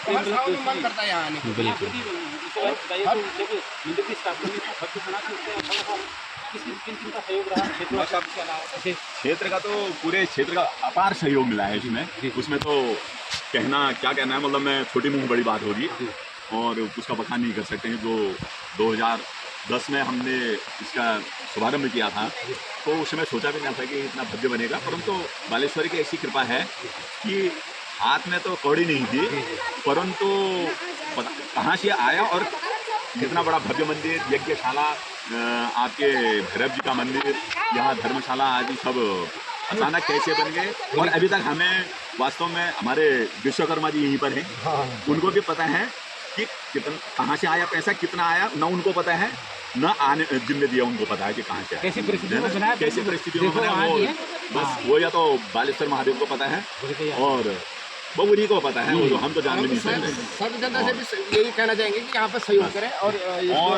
हर साल में मन करता है यहाँ आने को। बिल्कुल। मंदिर की स्थापना में भक्ति समाज किन का सहयोग रहा क्षेत्र का तो पूरे क्षेत्र का अपार सहयोग मिला है इसमें। उसमें तो क्या कहना है, मतलब मैं छोटी मुँह बड़ी बात होगी और उसका बखान नहीं कर सकते हैं। जो 2010 में हमने इसका शुभारंभ किया था तो उस समय सोचा भी नहीं था कि इतना भव्य बनेगा, परंतु बालेश्वर की ऐसी कृपा है कि हाथ में तो कौड़ी नहीं थी, परंतु कहाँ से आया और कितना बड़ा भव्य मंदिर, यज्ञशाला, आपके भैरव जी का मंदिर, यहाँ धर्मशाला आदि सब अचानक कैसे बन गए। और अभी तक हमें वास्तव में हमारे विश्वकर्मा जी यहीं पर हैं, उनको भी पता है कि कितना कहाँ से आया पैसा, कितना आया, ना उनको पता है ना आने जिनने दिया उनको पता है कि कहाँ से आया, कैसी परिस्थितियों में बनाया। वो बस वो या तो बालेश्वर महादेव को पता है और बबूरी को पता है, वो हम तो जानते नहीं सकते। सब जनता से भी यही कहना चाहेंगे कि यहाँ पर सहयोग करें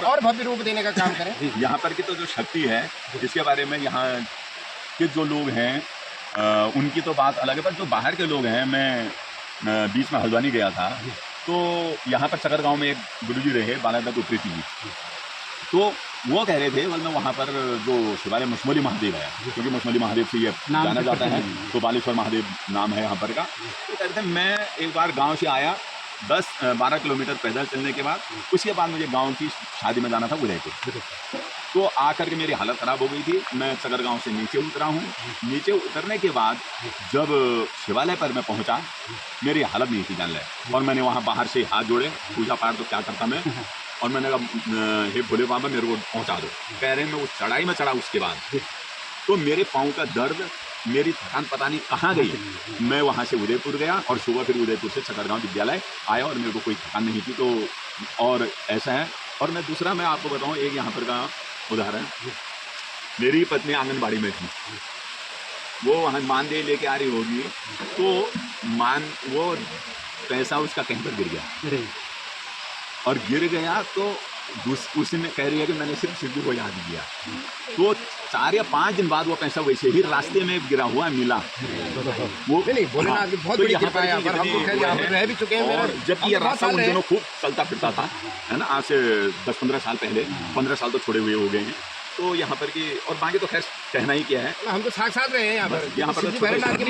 और भव्य रूप देने का काम करें। यहाँ पर की तो जो शक्ति है इसके बारे में यहाँ के जो लोग हैं उनकी तो बात अलग है, पर जो बाहर के लोग हैं, मैं बीच में हल्द्वानी गया था तो यहाँ पर चकर गांव में एक गुरुजी रहे बालादत्त उप्रेती जी, तो वो कह रहे थे मतलब वहाँ पर जो शिवालय मशमोली महादेव है, क्योंकि मशमोली महादेव से ये जाना जाता है, तो बालेश्वर महादेव नाम है यहाँ पर का। तो कहते थे मैं एक बार गांव से आया 10-12 किलोमीटर पैदल चलने के बाद, उसके बाद मुझे गांव की शादी में जाना था उदयपुर, तो आकर के मेरी हालत ख़राब हो गई थी। मैं चकर गांव से नीचे उतरा हूँ, नीचे उतरने के बाद जब शिवालय पर मैं पहुँचा मेरी हालत नहीं थी जान ले, और मैंने वहाँ बाहर से हाथ जोड़े, पूजा पाठ तो क्या करता मैं, और मैंने कहा हे भोले बाबा मेरे को पहुँचा दो। कह रहे हैं मैं उस चढ़ाई में चढ़ा, उसके बाद तो मेरे पाँव का दर्द, मेरी थकान पता नहीं कहाँ गई। मैं वहाँ से उदयपुर गया और सुबह फिर उदयपुर से चकरगांव विद्यालय आया और मेरे को कोई थकान नहीं थी। तो और ऐसा है। और मैं दूसरा मैं आपको बताऊँ एक यहाँ पर का उदाहरण, मेरी पत्नी आंगनबाड़ी में थी, वो वहाँ मानदेय लेके आ रही होगी, तो वो पैसा उसका कहीं पर गिर गया, और गिर गया तो उसने कह रही है कि मैंने सिर्फ सिद्धू को याद किया, तो 4 या 5 दिन बाद वो पैसा वैसे ही रास्ते में गिरा हुआ मिला। वो नहीं भोलेनाथ की बहुत बड़ी कृपा है, पर हम तो खैर यहाँ पर रह भी चुके हैं। और जबकि ये रास्ता उन दिनों खूब चलता फिरता था, है ना, आज से 10-15 साल पहले, 15 साल तो छोड़े हुए हो गए हैं। तो यहाँ पर की और बाकी तो खैर कहना ही क्या है, हम तो साथ रहे हैं यहाँ पर भोलेनाथ की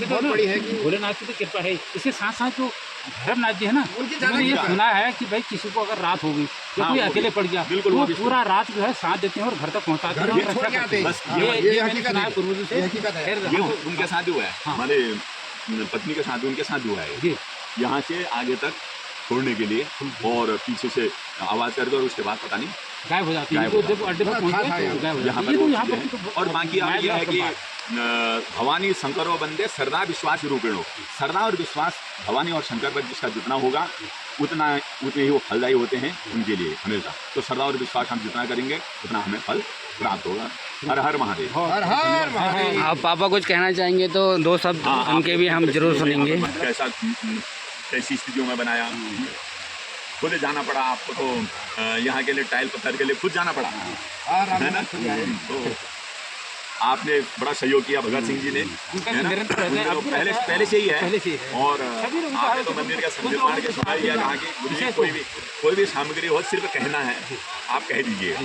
बहुत बड़ी है कि भोलेनाथ की तो कृपा है। इसके साथ साथ जो भैरवनाथ जी है ना, उन्होंने ये सुना है कि भाई किसी को अगर रात हो गई या कोई अकेले पड़ गया तो वो पूरा रात जो है साथ देते हैं और घर तक पहुँचाते हैं। ये उनके साथ हुआ है, हमारे पत्नी के साथ उनके साथ हुआ है, यहाँ से आगे तक छोड़ने के लिए और पीछे से आवाज़ कर दो और उसके बाद पता नहीं गायब हो जाती है। जब अड्डे पर पहुँचते हैं यहाँ पर। और बाकी अब यह है कि भवानी शंकर व बंदे श्रद्धा विश्वास रूपेणो, श्रद्धा और विश्वास भवानी और शंकर पर जिसका जितना होगा उतने ही वो फलदायी होते हैं उनके लिए हमेशा। तो श्रद्धा और विश्वास हम जितना करेंगे उतना हमें फल प्राप्त होगा। हर हर महादेव। हर हर महादेव। आप पापा कुछ कहना चाहेंगे तो 2 शब्द उनके भी हम जरूर सुनेंगे। कैसी स्थितियों में बनाया, खुद जाना पड़ा आपको, तो यहाँ के लिए टाइल पत्थर के लिए खुद जाना पड़ा, है ना। तो आपने बड़ा सहयोग किया भगत सिंह जी ने, है ना, पहले से ही है। और आपने तो मंदिर का निर्माण के सुना दिया, जहाँ की कोई भी सामग्री हो सिर्फ कहना है, आप कह दीजिए।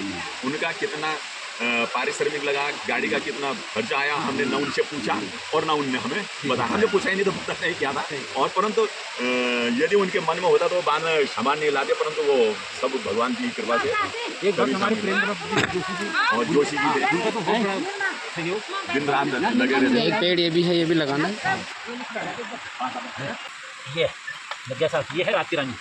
उनका कितना पारिश्रमिक लगा, गाड़ी का कितना खर्चा आया, हमने न उनसे पूछा और ना उनने हमें बताया। हमने पूछा ही नहीं तो पता नहीं क्या था। और परंतु यदि उनके मन में होता तो बाद में सामान नहीं लाते, परंतु वो सब भगवान की कृपा से एक बात हमारे और जोशी जी दिन रात लगे रहते। एक पेड़ ये भी है, ये भी लगाना है। ये है रात की रानी।